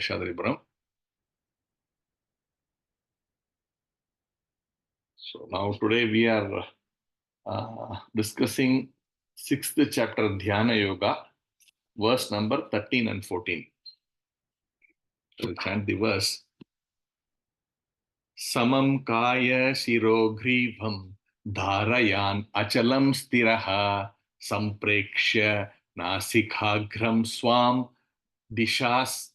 Shadripuram. So now today we are discussing 6th chapter Dhyāna-yoga, verse number 13 and 14. We'll chant the verse. Samam kaya shirogrivam dharayan achalam stiraha samprekshya nasikhagram swam dishas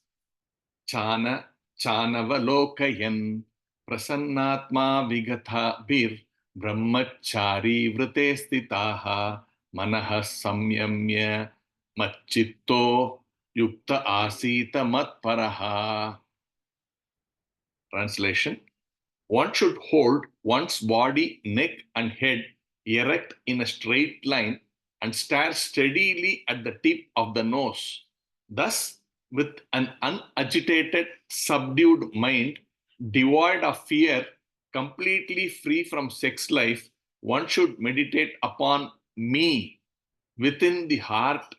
chana chanavalokayan prasannatma vigatha bir brahmachari vrite stitaha manah samyamya machitto yukta asita matparaha. Translation. One should hold one's body, neck, and head erect in a straight line and stare steadily at the tip of the nose. Thus, with an unagitated, subdued mind, devoid of fear, completely free from sex life, one should meditate upon me within the heart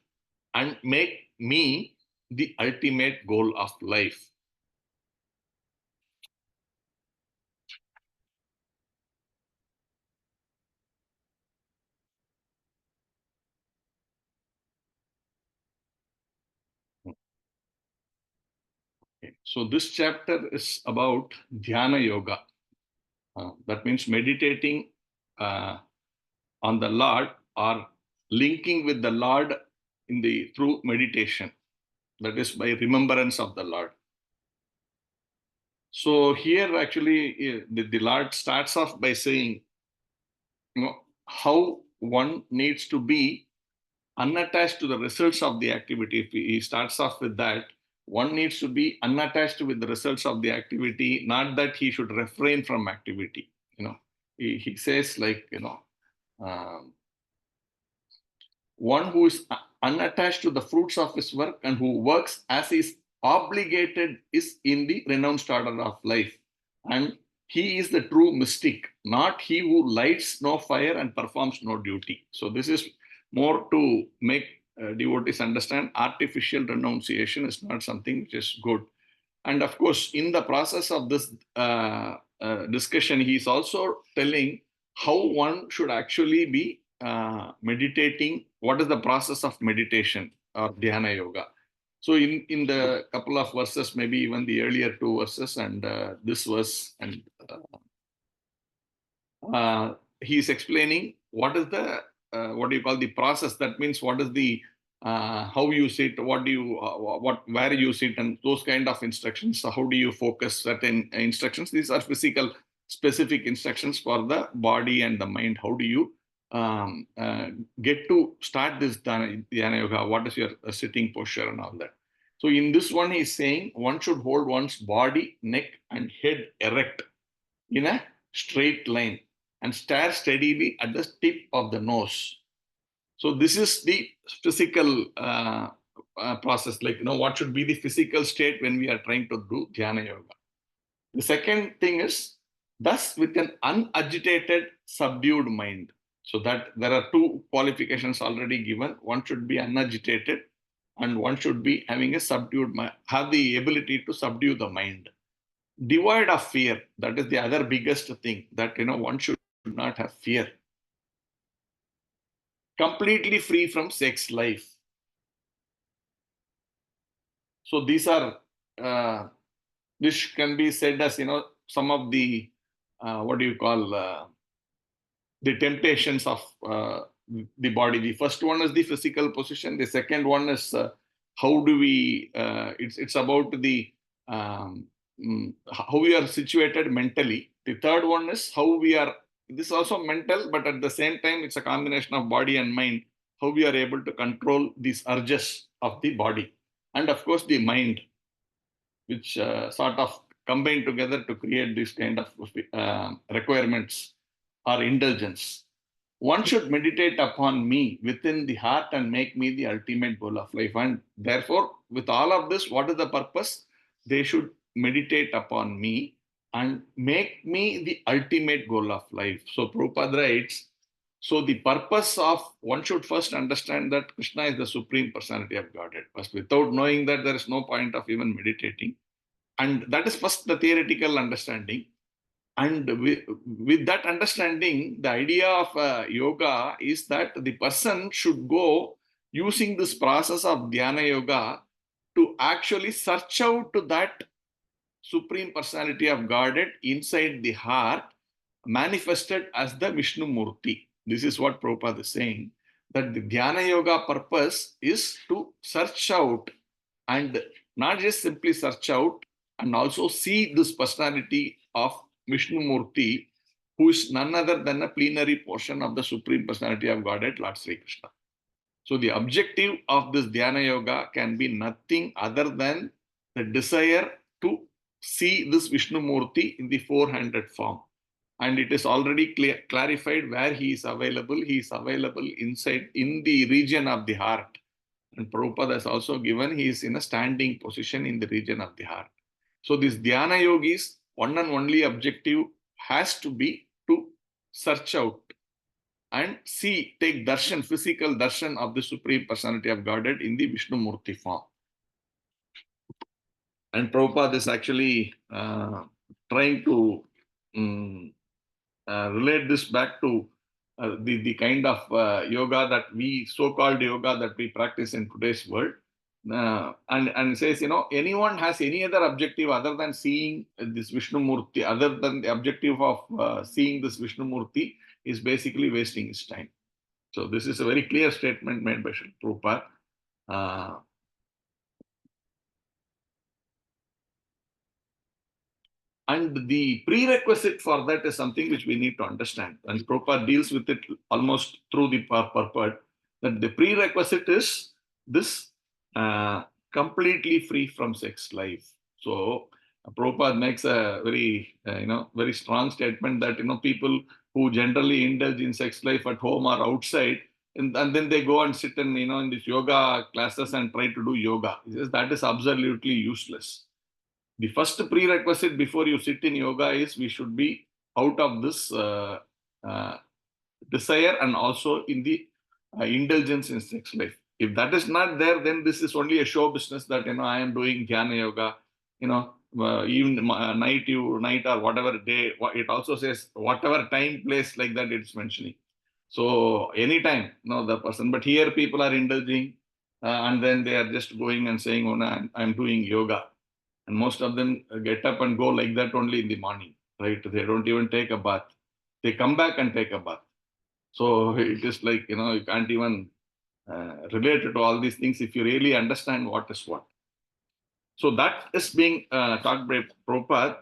and make me the ultimate goal of life. So this chapter is about Dhyāna-yoga. That means meditating on the Lord or linking with the Lord through meditation. That is by remembrance of the Lord. So here actually the Lord starts off by saying, how one needs to be unattached to the results of the activity. If he starts off with that, one needs to be unattached with the results of the activity, not that he should refrain from activity. He says like, one who is unattached to the fruits of his work and who works as is obligated is in the renounced order of life. And he is the true mystic, not he who lights no fire and performs no duty. So this is more to make devotees understand artificial renunciation is not something which is good. And of course, in the process of this discussion, he is also telling how one should actually be meditating. What is the process of meditation or Dhyana yoga? So in the couple of verses, maybe even the earlier two verses and this verse, and he is explaining what is the what do you call the process. That means what is the how you sit, what do you where you sit, and those kind of instructions. So how do you focus certain instructions? These are physical specific instructions for the body and the mind. How do you get to start this dhyana yoga? What is your sitting posture and all that? So in this one, he's saying one should hold one's body, neck, and head erect in a straight line and stare steadily at the tip of the nose. So this is the physical process. Like, what should be the physical state when we are trying to do Dhyana yoga? The second thing is, thus with an unagitated, subdued mind. So that there are two qualifications already given. One should be unagitated and one should be having a subdued mind, have the ability to subdue the mind. Devoid of fear, that is the other biggest thing, that one should not have fear. Completely free from sex life. So these are this can be said as some of the what do you call the temptations of the body. The first one is the physical position. The second one is how do we it's about the how we are situated mentally. The third one is how we are, this is also mental, but at the same time it's a combination of body and mind, how we are able to control these urges of the body, and of course the mind, which sort of combine together to create this kind of requirements or indulgence. One should meditate upon me within the heart and make me the ultimate goal of life. And therefore, with all of this, what is the purpose? They should meditate upon me and make me the ultimate goal of life. So Prabhupada writes, So the purpose of, one should first understand that Krishna is the Supreme Personality of Godhead. First, without knowing that, there is no point of even meditating. And that is first the theoretical understanding. And with that understanding, the idea of yoga is that the person should go using this process of Dhyāna-yoga to actually search out to that Supreme Personality of Godhead inside the heart, manifested as the Vishnu Murti. This is what Prabhupada is saying, that the Dhyana Yoga purpose is to search out, and not just simply search out, and also see this personality of Vishnu Murti, who is none other than a plenary portion of the Supreme Personality of Godhead, Lord Sri Krishna. So the objective of this Dhyana Yoga can be nothing other than the desire to see this Vishnu Murti in the four-handed form. And it is already clarified where he is available. He is available inside, in the region of the heart. And Prabhupada has also given, he is in a standing position in the region of the heart. So this Dhyana Yogi's one and only objective has to be to search out and see, take darshan, physical darshan of the Supreme Personality of Godhead in the Vishnu Murti form. And Prabhupada is actually trying to relate this back to the kind of yoga that we, so-called yoga that we practice in today's world. And says, anyone has any other objective other than seeing this Vishnu Murti, other than the objective of seeing this Vishnu Murti, is basically wasting his time. So this is a very clear statement made by Prabhupada. And the prerequisite for that is something which we need to understand. And Prabhupada deals with it almost through the purport, that the prerequisite is this completely free from sex life. So Prabhupada makes a very, very strong statement that, people who generally indulge in sex life at home or outside, and then they go and sit in, in these yoga classes and try to do yoga. He says that is absolutely useless. The first prerequisite before you sit in yoga is we should be out of this desire and also in the indulgence in sex life. If that is not there, then this is only a show business that, I am doing Dhyana Yoga, even night or whatever day. It also says whatever time, place, like that it's mentioning. So anytime, the person. But here people are indulging and then they are just going and saying, I'm doing yoga. And most of them get up and go like that only in the morning, right? They don't even take a bath. They come back and take a bath. So it is like, you can't even relate to all these things if you really understand what is what. So that is being talked by Prabhupada.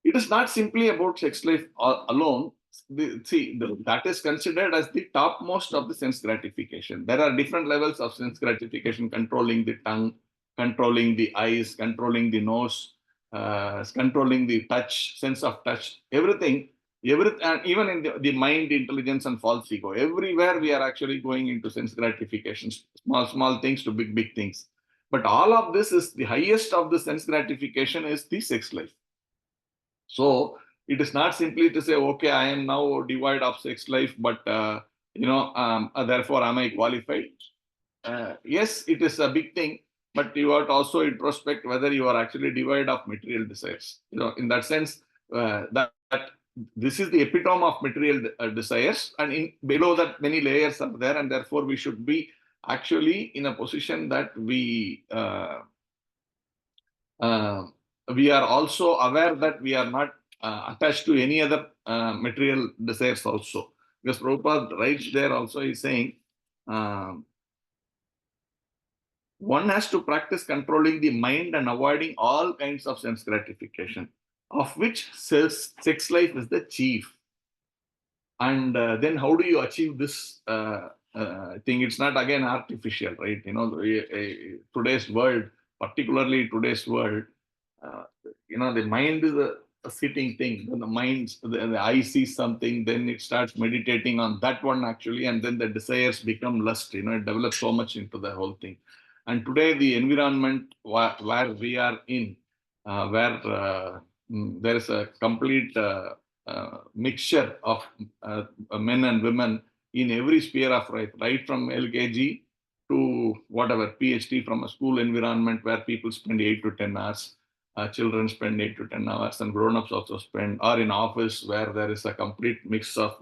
It is not simply about sex life alone. That is considered as the topmost of the sense gratification. There are different levels of sense gratification, controlling the tongue, controlling the eyes, controlling the nose, controlling the touch, sense of touch, everything, and even in the mind, intelligence, and false ego. Everywhere we are actually going into sense gratifications, small things to big things. But all of this is the highest of the sense gratification is the sex life. So it is not simply to say, okay, I am now devoid of sex life, but therefore am I qualified? Yes, it is a big thing, but you have to also introspect whether you are actually devoid of material desires. In that sense, that this is the epitome of material desires, and below that many layers are there, and therefore we should be actually in a position that we are also aware that we are not attached to any other material desires also. Because Prabhupada writes there also, he's saying, one has to practice controlling the mind and avoiding all kinds of sense gratification, of which sex life is the chief. And then how do you achieve this thing? It's not again artificial, right? Today's world, particularly today's world, the mind is a sitting thing. When the eye sees something, then it starts meditating on that one actually, and then the desires become lust. It develops so much into the whole thing. And today, the environment where we are in, where there is a complete mixture of men and women in every sphere of life, right from LKG to whatever, PhD, from a school environment where people spend 8 to 10 hours. Children spend 8 to 10 hours, and grown-ups also spend, or in office where there is a complete mix of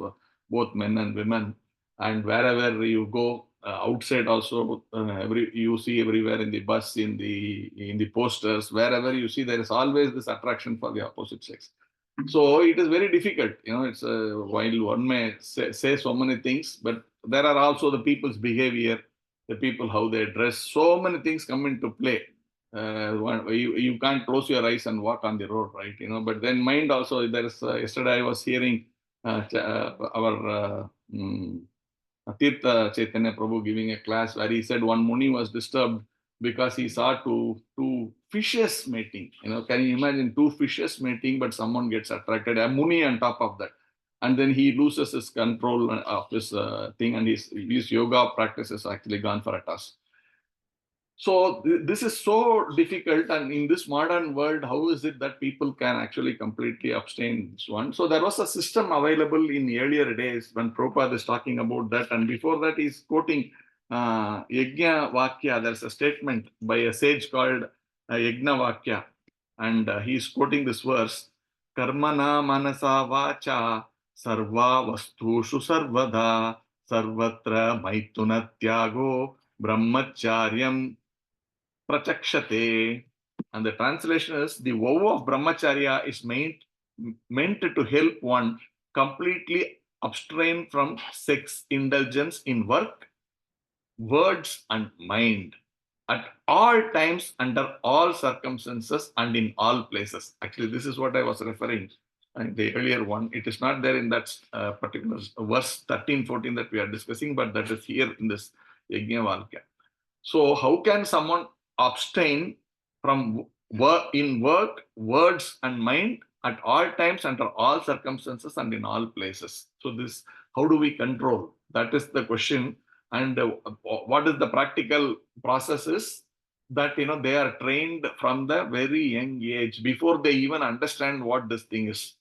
both men and women. And wherever you go, outside also, you see everywhere, in the bus, in the posters, wherever you see, there is always this attraction for the opposite sex. So it is very difficult. It's while one may say so many things, but there are also the people's behavior, the people how they dress. So many things come into play. You can't close your eyes and walk on the road, right? But then mind also. There is yesterday I was hearing our Tirtha Chaitanya Prabhu giving a class where he said one Muni was disturbed because he saw two fishes mating. Can you imagine two fishes mating, but someone gets attracted, a Muni on top of that. And then he loses his control of his thing, and his yoga practice is actually gone for a toss. So this is so difficult, and in this modern world, how is it that people can actually completely abstain this one? So there was a system available in earlier days when Prabhupada is talking about that, and before that he's quoting Yajna Vakya. There's a statement by a sage called Yajna Vakya, and he's quoting this verse: Karmana manasa vacha sarva vastushu sarvada sarvatra maitunatyago brahmacharyam prachakshate. And the translation is, the vow of brahmacharya is meant to help one completely abstain from sex indulgence in work, words, and mind at all times, under all circumstances, and in all places. Actually, this is what I was referring in the earlier one. It is not there in that particular verse 13, 14 that we are discussing, but that is here in this Yajna Valkya. So how can someone abstain from in work, words, and mind at all times, under all circumstances, and in all places? So this, how do we control? That is the question. And what is the practical processes that they are trained from the very young age, before they even understand what this thing is.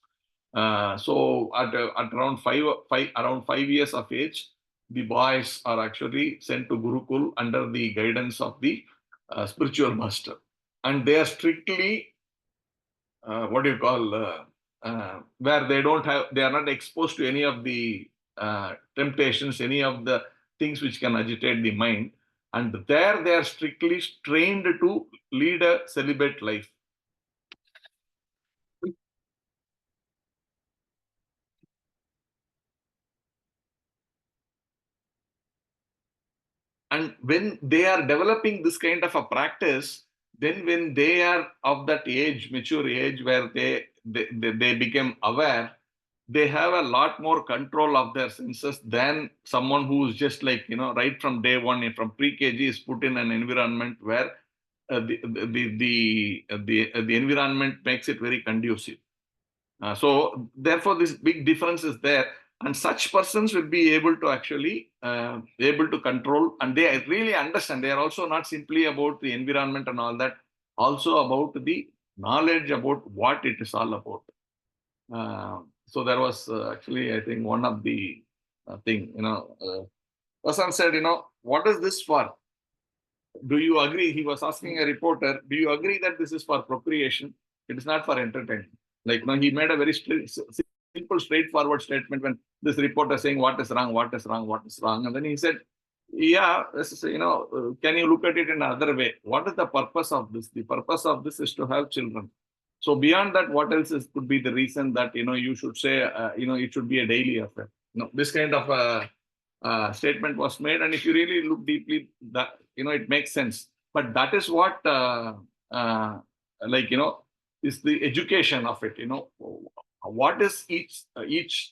So at around 5 years of age, the boys are actually sent to Gurukul under the guidance of the spiritual master, and they are strictly where they are not exposed to any of the temptations, any of the things which can agitate the mind, and there they are strictly trained to lead a celibate life. And when they are developing this kind of a practice, then when they are of that age, mature age, where they become aware, they have a lot more control of their senses than someone who is just like, right from day one, from pre-KG, is put in an environment where the environment makes it very conducive. So therefore, this big difference is there. And such persons will be able to actually able to control, and they really understand. They are also not simply about the environment and all that, also about the knowledge about what it is all about. So there was actually, I think, one of the thing, person said, what is this for? Do you agree? He was asking a reporter, do you agree that this is for procreation? It is not for entertainment. Like, he made a very simple, straightforward statement when this reporter saying, what is wrong, what is wrong, what is wrong? And then he said, yeah, this is, can you look at it in another way? What is the purpose of this? The purpose of this is to have children. So beyond that, what else could be the reason that, you should say, it should be a daily affair? This kind of statement was made. And if you really look deeply, that, it makes sense. But that is what, is the education of it. What is each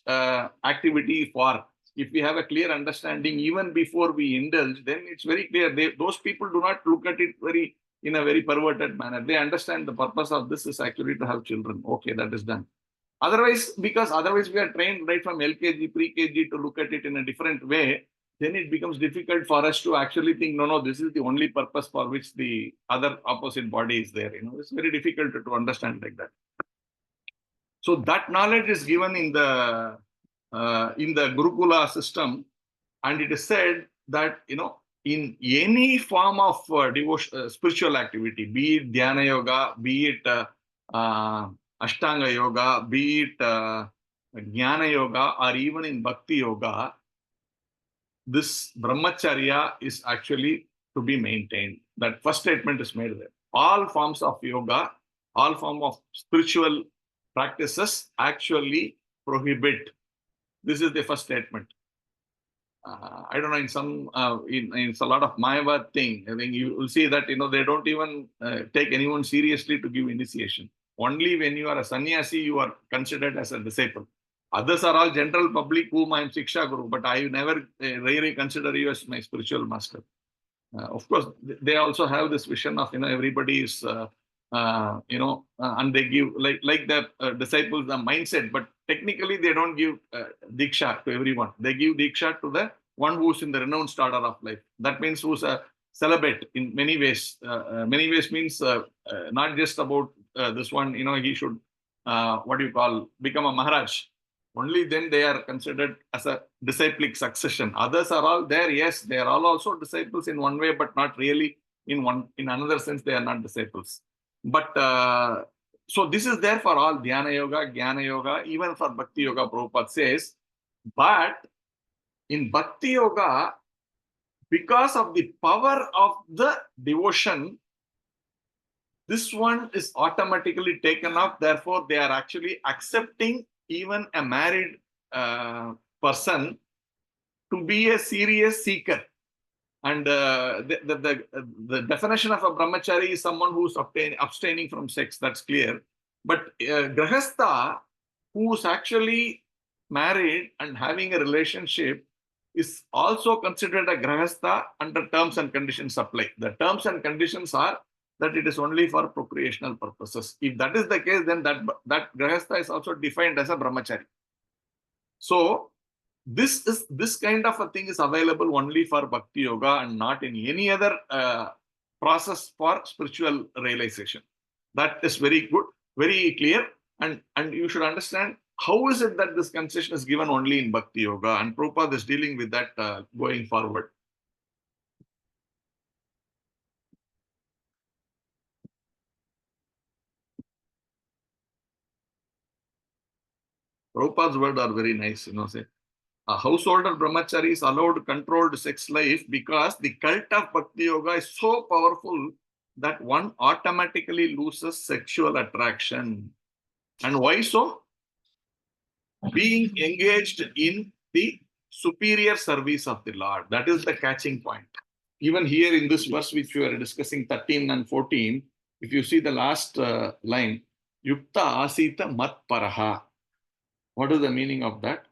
activity for? If we have a clear understanding even before we indulge, then it's very clear. Those people do not look at it in a very perverted manner. They understand the purpose of this is actually to have children. Okay, that is done. Otherwise we are trained right from LKG, pre-KG to look at it in a different way. Then it becomes difficult for us to actually think, no, this is the only purpose for which the other opposite body is there. It's very difficult to understand like that. So that knowledge is given in the Gurukula system, and it is said that in any form of devotion, spiritual activity, be it Dhyāna-yoga, be it Ashtanga yoga, be it Jnana yoga, or even in Bhakti yoga, this brahmacharya is actually to be maintained. That first statement is made there. All forms of yoga, all forms of spiritual practices actually prohibit. This is the first statement. I don't know, in some in a lot of Mayavad thing, I think you will see that they don't even take anyone seriously to give initiation. Only when you are a sannyasi, you are considered as a disciple. Others are all general public whom I am Siksha Guru, but I never really consider you as my spiritual master. Of course, they also have this vision of everybody is and they give like the disciples the mindset, but technically they don't give diksha to everyone. They give diksha to the one who's in the renounced order of life. That means who's a celibate in many ways. Many ways means not just about this one. He should what do you call become a maharaj. Only then they are considered as a disciplic succession. Others are all there. Yes, they are all also disciples in one way, but not really in another sense. They are not disciples. But so this is there for all Dhyana yoga, Jnana yoga, even for Bhakti yoga. Prabhupada says, but in Bhakti yoga, because of the power of the devotion, this one is automatically taken off. Therefore, they are actually accepting even a married person to be a serious seeker. And the definition of a brahmachari is someone who's abstaining from sex. That's clear. But grahastha, who's actually married and having a relationship, is also considered a grahastha under terms and conditions apply. The terms and conditions are that it is only for procreational purposes. If that is the case, then that grahastha is also defined as a brahmachari. So this kind of a thing is available only for Bhakti yoga and not in any other process for spiritual realization. That is very good, very clear, and you should understand how is it that this concession is given only in Bhakti yoga, and Prabhupada is dealing with that going forward. Prabhupada's words are very nice, say. A householder brahmachari is allowed controlled sex life because the cult of Bhakti yoga is so powerful that one automatically loses sexual attraction. And why so? Being engaged in the superior service of the Lord. That is the catching point. Even here in this verse, which we are discussing, 13 and 14, if you see the last line, Yukta Asita Mat Paraha. What is the meaning of that?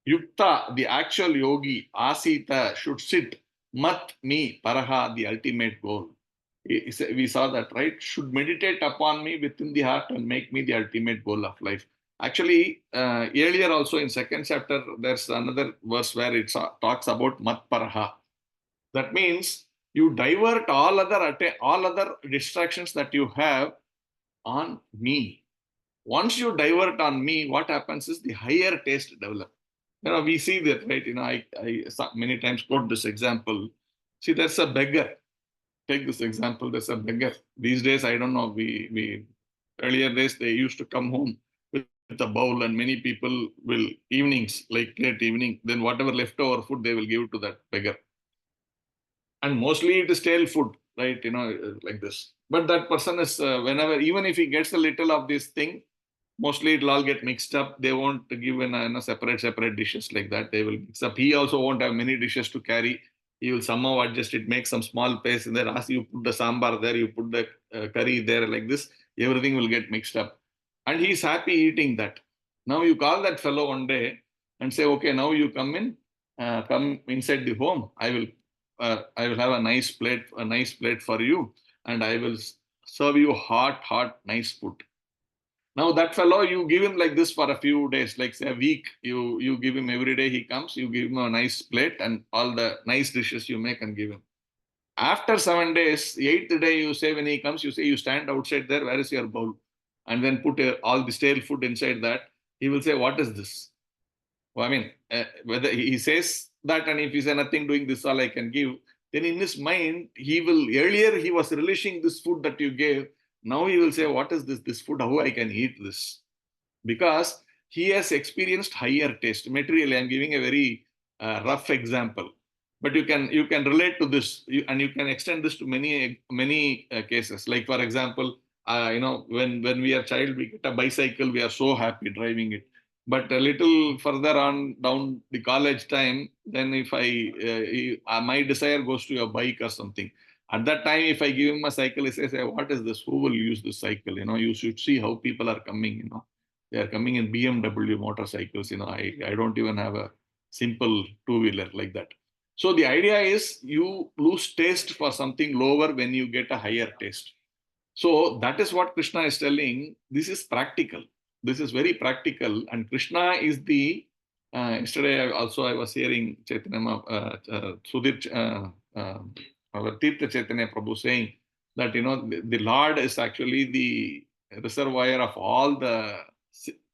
Yukta, the actual yogi, Asita, should sit. Mat, me, Paraha, the ultimate goal. We saw that, right? Should meditate upon me within the heart and make me the ultimate goal of life. Actually, earlier also in second chapter, there's another verse where it talks about Mat Paraha. That means you divert all other distractions that you have on me. Once you divert on me, what happens is the higher taste develops. We see that, right? I many times quote this example. See, there's a beggar. Take this example. There's a beggar. These days, I don't know. We earlier days they used to come home with a bowl, and many people will evenings, like late evening, then whatever leftover food they will give to that beggar. And mostly it is stale food, right? Like this. But that person is whenever, even if he gets a little of this thing, mostly it'll all get mixed up. They won't give in separate dishes like that. They will mix up. He also won't have many dishes to carry. He will somehow adjust it, make some small paste in there. As you put the sambar there, you put the curry there, like this. Everything will get mixed up. And he's happy eating that. Now you call that fellow one day and say, okay, now you come inside the home. I will have a nice plate for you, and I will serve you hot, nice food. Now that fellow, you give him like this for a few days, like say a week. You give him every day he comes, you give him a nice plate and all the nice dishes you make and give him. After 7 days, the 8th day you say when he comes, you say you stand outside there, where is your bowl? and then put all the stale food inside that, he will say, what is this? Well, I mean, whether he says that, and if he says nothing doing this, all I can give, then in his mind, earlier he was relishing this food that you gave. Now he will say, what is this? This food, how I can eat this? Because he has experienced higher taste. Materially, I'm giving a very rough example, but you can relate to this, and you can extend this to many cases. Like for example, when we are child, we get a bicycle, we are so happy driving it. But a little further on down the college time, then if my desire goes to a bike or something. At that time, if I give him a cycle, he says, hey, what is this? Who will use this cycle? You should see how people are coming, they are coming in BMW motorcycles. I don't even have a simple two-wheeler like that. So the idea is you lose taste for something lower when you get a higher taste. So that is what Krishna is telling. This is practical. This is very practical. And Krishna is yesterday also I was hearing Chaitanya, Sudhir, our Tirtha Chaitanya Prabhu saying that, the Lord is actually the reservoir of all the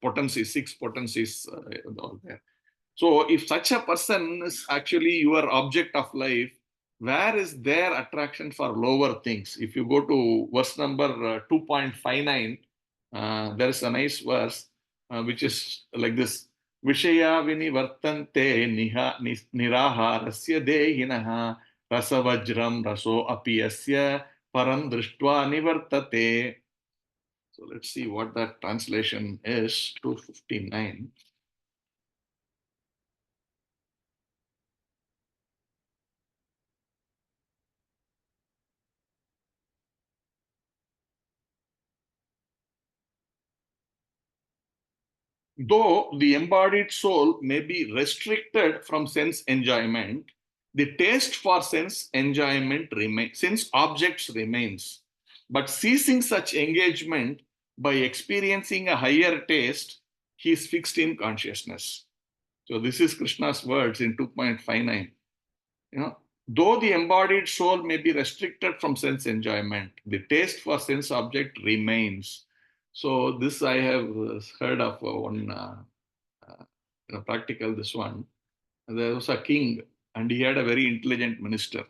potencies, six potencies all there. So if such a person is actually your object of life, where is their attraction for lower things? If you go to verse number 2.59, there is a nice verse which is like this. Vishaya vinivartante niraharasya dehinaha rasavajram raso apiyasya param drishtva nivartate. So let's see what that translation is, 259. Though the embodied soul may be restricted from sense enjoyment, the taste for sense enjoyment remains, sense objects remains. But ceasing such engagement by experiencing a higher taste, he is fixed in consciousness. So this is Krishna's words in 2.59. Though the embodied soul may be restricted from sense enjoyment, the taste for sense object remains. So this I have heard of one practical, this one. There was a king and he had a very intelligent minister.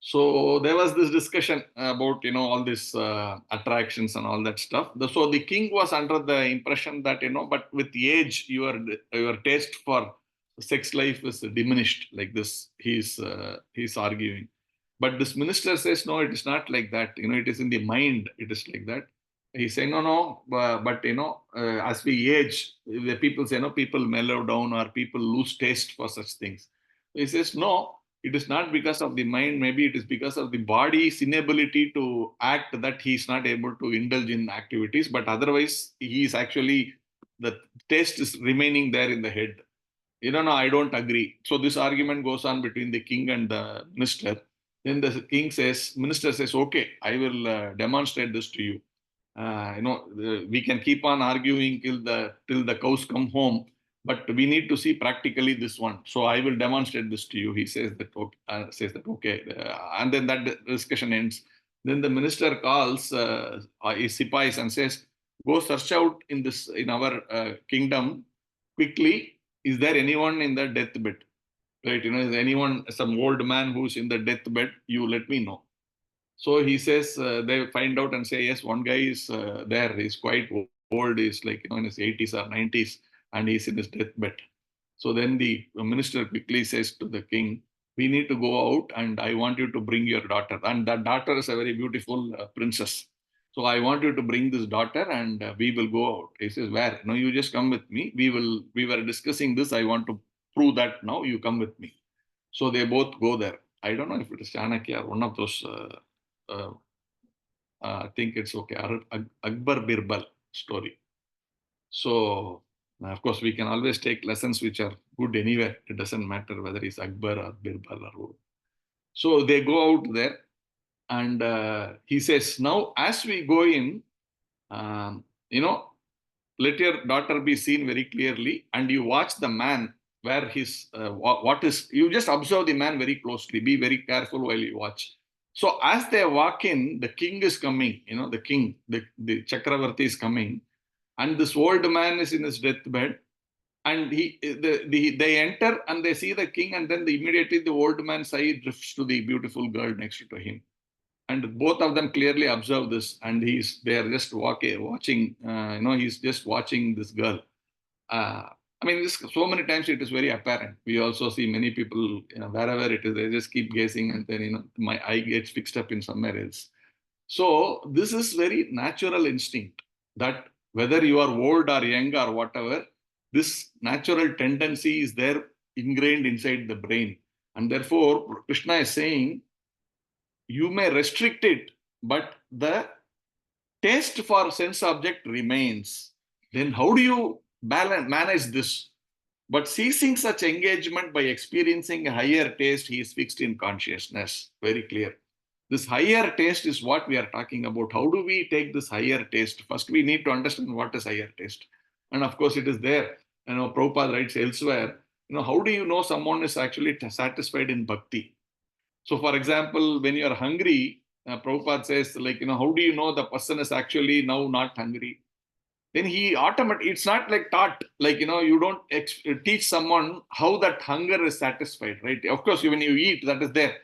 So there was this discussion about, all these attractions and all that stuff. So the king was under the impression that, but with age, your taste for sex life is diminished like this. He's arguing. But this minister says, no, it is not like that. It is in the mind. It is like that. He's saying, no, but as we age, the people say, people mellow down or people lose taste for such things. He says, no, it is not because of the mind. Maybe it is because of the body's inability to act that he is not able to indulge in activities. But otherwise, he is actually, the taste is remaining there in the head. No, I don't agree. So this argument goes on between the king and the minister. Then the minister says, okay, I will demonstrate this to you. We can keep on arguing till the cows come home, but we need to see practically this one. So I will demonstrate this to you. He says that okay, and then that discussion ends. Then the minister calls his sipais and says, "Go search out in our kingdom quickly. Is there anyone in the deathbed? Right? Is anyone, some old man who's in the deathbed? You let me know." So he says, they find out and say, yes, one guy is there. He's quite old. He's like, in his 80s or 90s, and he's in his deathbed. So then the minister quickly says to the king, we need to go out and I want you to bring your daughter. And that daughter is a very beautiful princess. So I want you to bring this daughter and we will go out. He says, where? No, you just come with me. We were discussing this. I want to prove that now. You come with me. So they both go there. I don't know if it is Chanakya or one of those I think it's okay, Akbar Birbal story. So, of course, we can always take lessons which are good anywhere. It doesn't matter whether it's Akbar or Birbal or who. So they go out there and he says, now as we go in, let your daughter be seen very clearly and you watch the man where you just observe the man very closely. Be very careful while you watch. So as they walk in, the king is coming, the king, the Chakravarti is coming, and this old man is in his deathbed, and they enter and they see the king, and then immediately the old man's eye drifts to the beautiful girl next to him. And both of them clearly observe this, and they are just watching, he's just watching this girl. Uh, I mean, so many times it is very apparent. We also see many people, wherever it is, they just keep gazing, and then, my eye gets fixed up in somewhere else. So this is very natural instinct that whether you are old or young or whatever, this natural tendency is there ingrained inside the brain. And therefore, Krishna is saying, you may restrict it, but the taste for sense object remains. Then how do you manage this? But ceasing such engagement by experiencing a higher taste, he is fixed in consciousness. Very clear. This higher taste is what we are talking about. How do we take this higher taste? First, we need to understand what is higher taste. And of course, it is there. Prabhupada writes elsewhere, how do you know someone is actually satisfied in bhakti? So, for example, when you are hungry, Prabhupada says, how do you know the person is actually now not hungry? Then he automatically, it's not like taught, you don't teach someone how that hunger is satisfied, right? Of course, when you eat, that is there.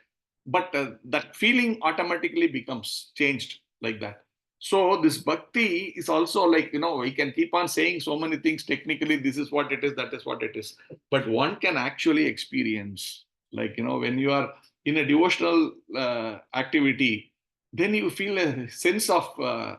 But that feeling automatically becomes changed like that. So this bhakti is also we can keep on saying so many things. Technically, this is what it is, that is what it is. But one can actually experience, when you are in a devotional activity, then you feel a sense of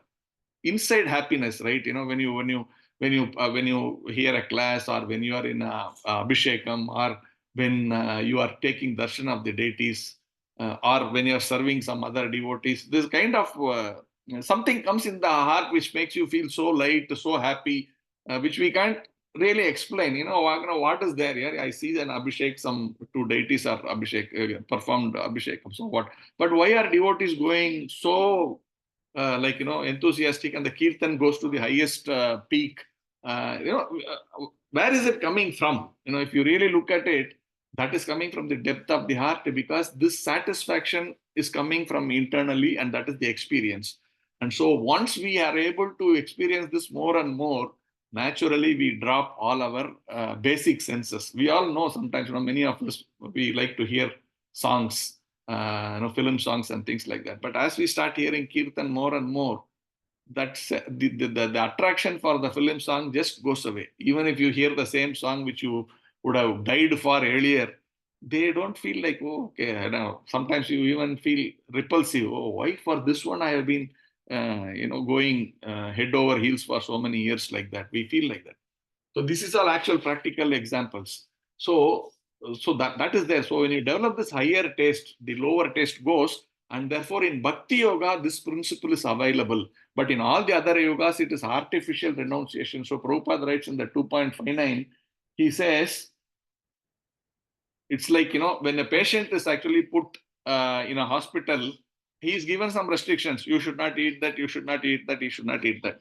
inside happiness, right? When you hear a class, or when you are in a abhishekam, or when you are taking darshan of the deities, or when you are serving some other devotees, this kind of something comes in the heart which makes you feel so light, so happy, which we can't really explain. What is there here? I see an abhishek, some two deities are performed abhishekam. So what? But why are devotees going so enthusiastic, and the kirtan goes to the highest peak? Where is it coming from? If you really look at it, that is coming from the depth of the heart, because this satisfaction is coming from internally, and that is the experience. And so once we are able to experience this more and more, naturally we drop all our basic senses. We all know sometimes, many of us, we like to hear songs, film songs and things like that. But as we start hearing kirtan more and more, that's the attraction for the film song just goes away. Even if you hear the same song which you would have died for earlier, they don't feel like, oh, okay, I don't know. Sometimes you even feel repulsive. Oh, why for this one I have been, going head over heels for so many years like that. We feel like that. So this is all actual practical examples. So that is there. So when you develop this higher taste, the lower taste goes, and therefore in Bhakti Yoga, this principle is available. But in all the other yogas, it is artificial renunciation. So Prabhupada writes in the 2.59, he says, it's like, when a patient is actually put in a hospital, he is given some restrictions. You should not eat that, you should not eat that, you should not eat that.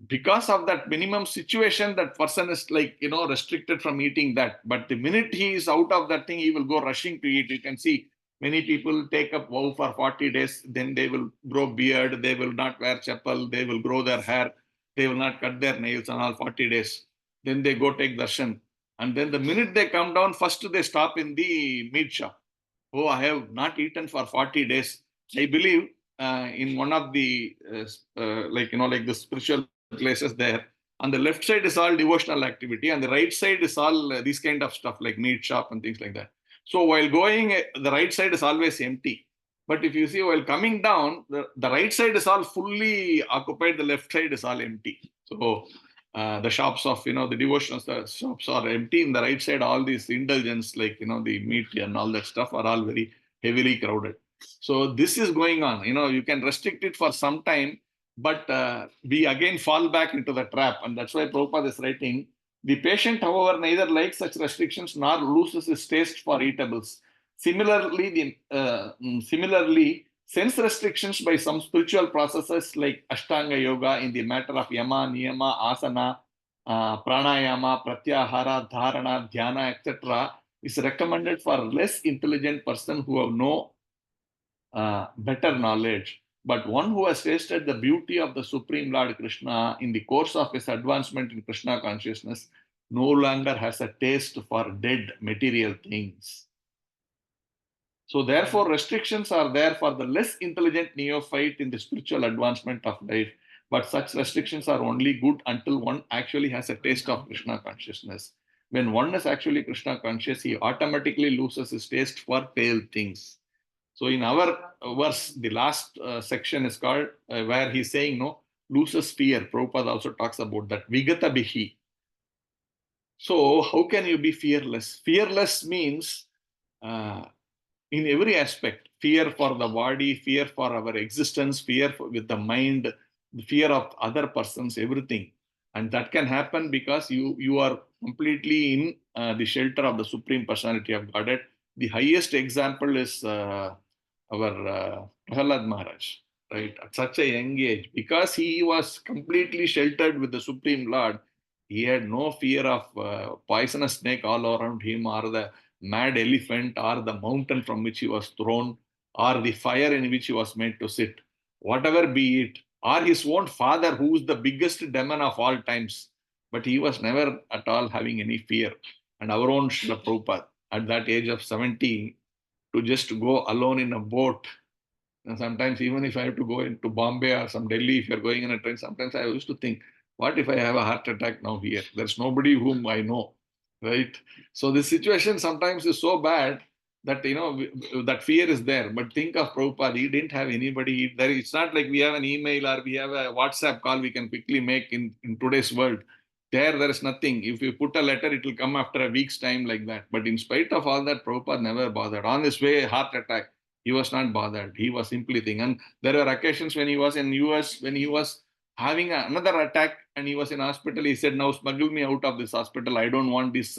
Because of that minimum situation, that person is restricted from eating that. But the minute he is out of that thing, he will go rushing to eat. You can see many people take up vow for 40 days, then they will grow beard, they will not wear chappal, they will grow their hair, they will not cut their nails on all 40 days. Then they go take darshan. And then the minute they come down, first they stop in the meat shop. Oh, I have not eaten for 40 days. I believe in one of the, like the spiritual places there, on the left side is all devotional activity, and the right side is all these kind of stuff like meat shop and things like that. So while going, the right side is always empty. But if you see, while coming down, the right side is all fully occupied, the left side is all empty. So the shops of, the devotional shops are empty. In the right side, all these indulgence, like, the meat and all that stuff are all very heavily crowded. So this is going on. You can restrict it for some time, but we again fall back into the trap. And that's why Prabhupada is writing, the patient, however, neither likes such restrictions nor loses his taste for eatables. Similarly, sense restrictions by some spiritual processes like Ashtanga Yoga in the matter of Yama, Niyama, Asana, Pranayama, Pratyahara, Dharana, Dhyana, etc. is recommended for less intelligent person who have no better knowledge. But one who has tasted the beauty of the Supreme Lord Krishna in the course of his advancement in Krishna consciousness no longer has a taste for dead material things. So therefore, restrictions are there for the less intelligent neophyte in the spiritual advancement of life. But such restrictions are only good until one actually has a taste of Krishna consciousness. When one is actually Krishna conscious, he automatically loses his taste for pale things. So in our verse, the last section is called where he's saying, no, loses fear. Prabhupada also talks about that. Vigata bihi. So how can you be fearless? Fearless means in every aspect, fear for the body, fear for our existence, with the mind, fear of other persons, everything. And that can happen because you are completely in the shelter of the Supreme Personality of Godhead. The highest example is our Prahlad Maharaj, right? At such a young age, because he was completely sheltered with the Supreme Lord, he had no fear of poisonous snake all around him, or the mad elephant, or the mountain from which he was thrown, or the fire in which he was made to sit, whatever be it, or his own father, who is the biggest demon of all times. But he was never at all having any fear. And our own Srila Prabhupada, at that age of 70, to just go alone in a boat. And sometimes, even if I have to go into Bombay or some Delhi, if you're going in a train, sometimes I used to think, what if I have a heart attack now here? There's nobody whom I know, right? So the situation sometimes is so bad that, that fear is there. But think of Prabhupada, he didn't have anybody there. It's not like we have an email or we have a WhatsApp call we can quickly make in today's world. There is nothing. If you put a letter, it will come after a week's time like that. But in spite of all that, Prabhupada never bothered. On his way, heart attack, he was not bothered. He was simply thinking. And there were occasions when he was in US, when he was having another attack and he was in hospital. He said, now smuggle me out of this hospital. I don't want these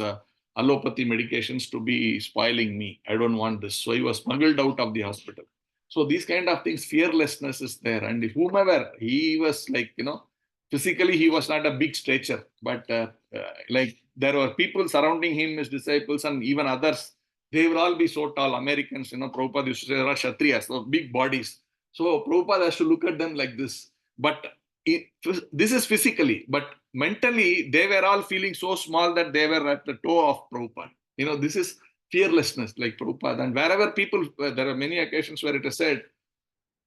allopathy medications to be spoiling me. I don't want this. So he was smuggled out of the hospital. So these kind of things, fearlessness is there. And whomever, he was like, physically, he was not a big stature, but like there were people surrounding him, his disciples, and even others. They will all be so tall. Americans, Prabhupada used to say, there are Kshatriyas, so big bodies. So Prabhupada has to look at them like this. But this is physically, but mentally, they were all feeling so small that they were at the toe of Prabhupada. This is fearlessness, like Prabhupada. And wherever people, there are many occasions where it is said,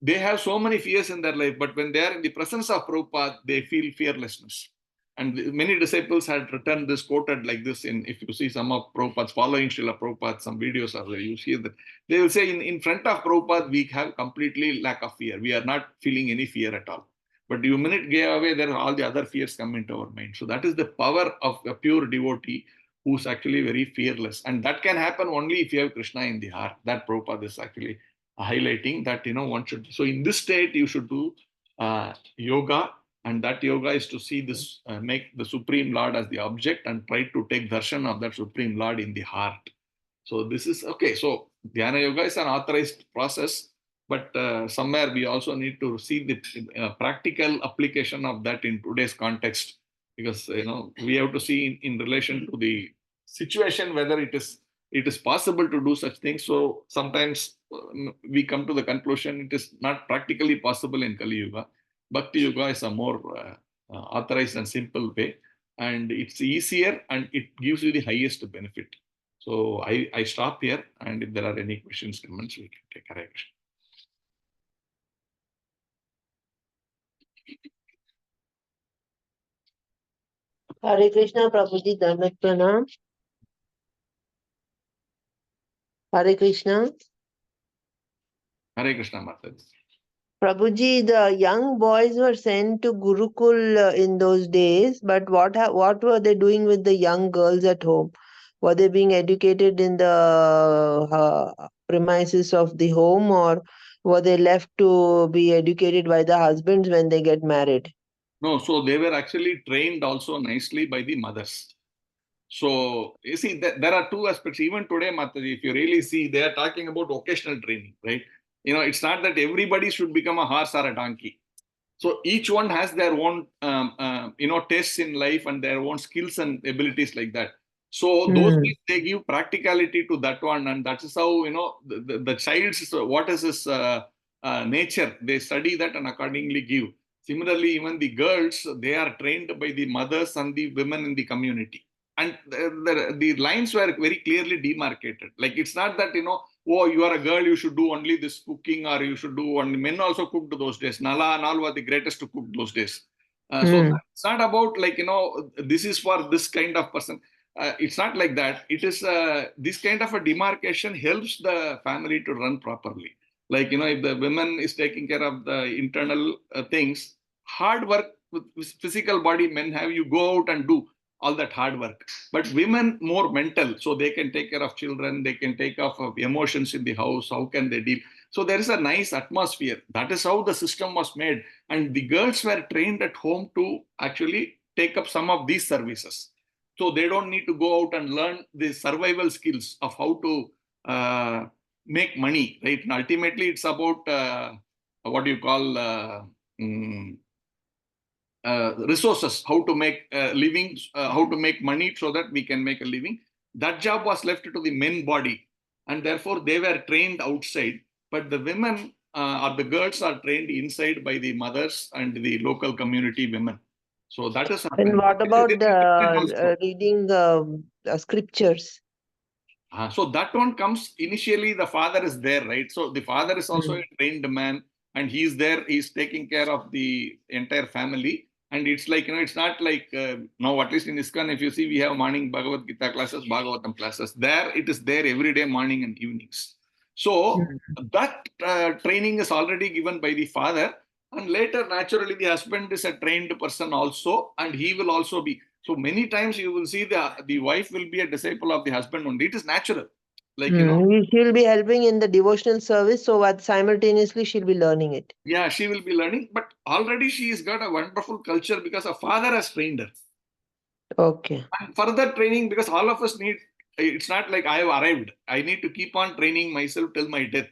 they have so many fears in their life, but when they are in the presence of Prabhupada, they feel fearlessness. And many disciples had written this, quoted like this, if you see some of Prabhupada's following Srila Prabhupada, some videos are there, you see that they will say in front of Prabhupada, we have completely lack of fear. We are not feeling any fear at all. But the minute give away, then all the other fears come into our mind. So that is the power of a pure devotee who's actually very fearless. And that can happen only if you have Krishna in the heart. That Prabhupada is actually highlighting that, one should. So in this state, you should do yoga. And that yoga is to see this, make the Supreme Lord as the object and try to take darshan of that Supreme Lord in the heart. So this is, okay, so Dhyāna-yoga is an authorized process, but somewhere we also need to see the practical application of that in today's context, because, we have to see in relation to the situation whether it is possible to do such things. So sometimes we come to the conclusion it is not practically possible in Kali Yuga. Bhakti Yoga is a more authorized and simple way, and it's easier and it gives you the highest benefit. So I stop here, and if there are any questions, comments, we can take. Hare Krishna. Hare Krishna, Prabhuji, Dhanvat Pranam. Hare Krishna. Hare Krishna, Mataji. Prabhuji, the young boys were sent to Gurukul in those days, but what were they doing with the young girls at home? Were they being educated in the premises of the home, or were they left to be educated by the husbands when they get married? No, so they were actually trained also nicely by the mothers. So you see, there are two aspects. Even today, Mataji, if you really see, they are talking about vocational training, right? It's not that everybody should become a horse or a donkey. So each one has their own, tastes in life and their own skills and abilities like that. So those days they give practicality to that one, and that is how, you know, the child's, what is his nature, they study that and accordingly give. Similarly, even the girls, they are trained by the mothers and the women in the community. And the lines were very clearly demarcated. Like, it's not that, you know, oh, you are a girl, you should do only this cooking, or you should do only, men also cooked those days. Nala and all were the greatest to cook those days. So it's not about, like, you know, this is for this kind of person. It's not like that. It is this kind of a demarcation helps the family to run properly. Like, you know, if the women is taking care of the internal things, hard work with physical body, men have, you go out and do all that hard work. But women more mental, so they can take care of children, they can take care of emotions in the house. How can they deal? So there is a nice atmosphere. That is how the system was made. And the girls were trained at home to actually take up some of these services. So they don't need to go out and learn the survival skills of how to make money, right? And ultimately, it's about what do you call resources, how to make living, how to make money so that we can make a living. That job was left to the men body, and therefore they were trained outside. But the women or the girls are trained inside by the mothers and the local community women. So that is happening. And what about reading scriptures? So that one comes initially, the father is there, right? So the father is also a trained man, and he's there, he's taking care of the entire family. And it's like, you know, it's not like now, at least in ISKCON, if you see, we have morning Bhagavad-gītā classes, Bhagavatam classes. There, it is there every day, morning and evenings. So that training is already given by the father. And later, naturally, the husband is a trained person also, and he will also be. So many times you will see the wife will be a disciple of the husband only. It is natural. Like, you know. She'll be helping in the devotional service, so what simultaneously she'll be learning it. Yeah, she will be learning, but already she has got a wonderful culture because her father has trained her. Okay. And further training, because all of us need, it's not like I have arrived. I need to keep on training myself till my death.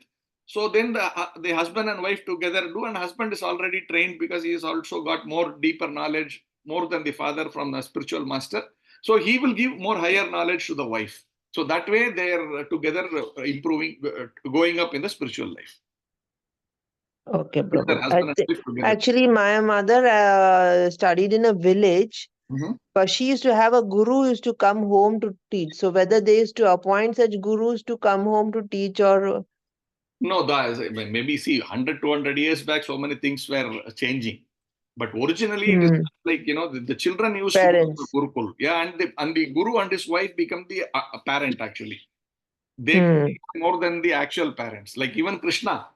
So then the husband and wife together do, and husband is already trained because he has also got more deeper knowledge, more than the father from the spiritual master. So he will give more higher knowledge to the wife. So that way they are together improving, going up in the spiritual life. Okay, Prabhu. Actually, my mother studied in a village, but she used to have a guru who used to come home to teach. So whether they used to appoint such gurus to come home to teach, or no, maybe see 100, 200 years back, so many things were changing. But originally, it is like, you know, the children used parents. to go to Gurukul. Yeah, and the guru and his wife become the parent actually. They more than the actual parents. Like even Krishna,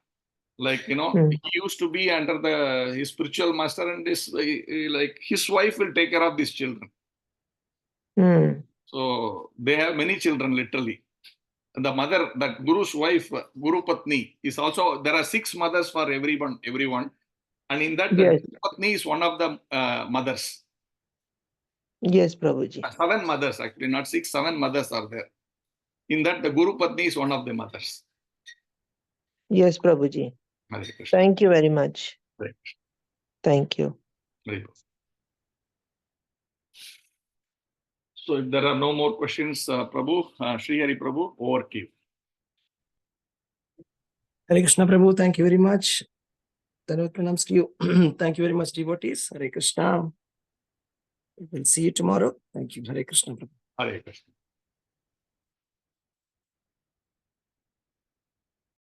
like, you know, he used to be under his spiritual master, and like his wife will take care of these children. So they have many children literally. The mother, that Guru's wife, Guru Patni, is also, there are 6 mothers for everyone. And in that, Guru Patni is one of the mothers. Yes, Prabhuji. 7 mothers, actually, not 6, 7 mothers are there. In that, the Guru Patni is one of the mothers. Yes, Prabhuji. Thank you very much. Thank you. Very good. So if there are no more questions, Prabhu, Sri Hari Prabhu, over to you. Hare Krishna, Prabhu. Thank you very much. Dhanavad pranams to you. Thank you very much, devotees. Hare Krishna. We'll see you tomorrow. Thank you. Hare Krishna, Prabhu. Hare Krishna.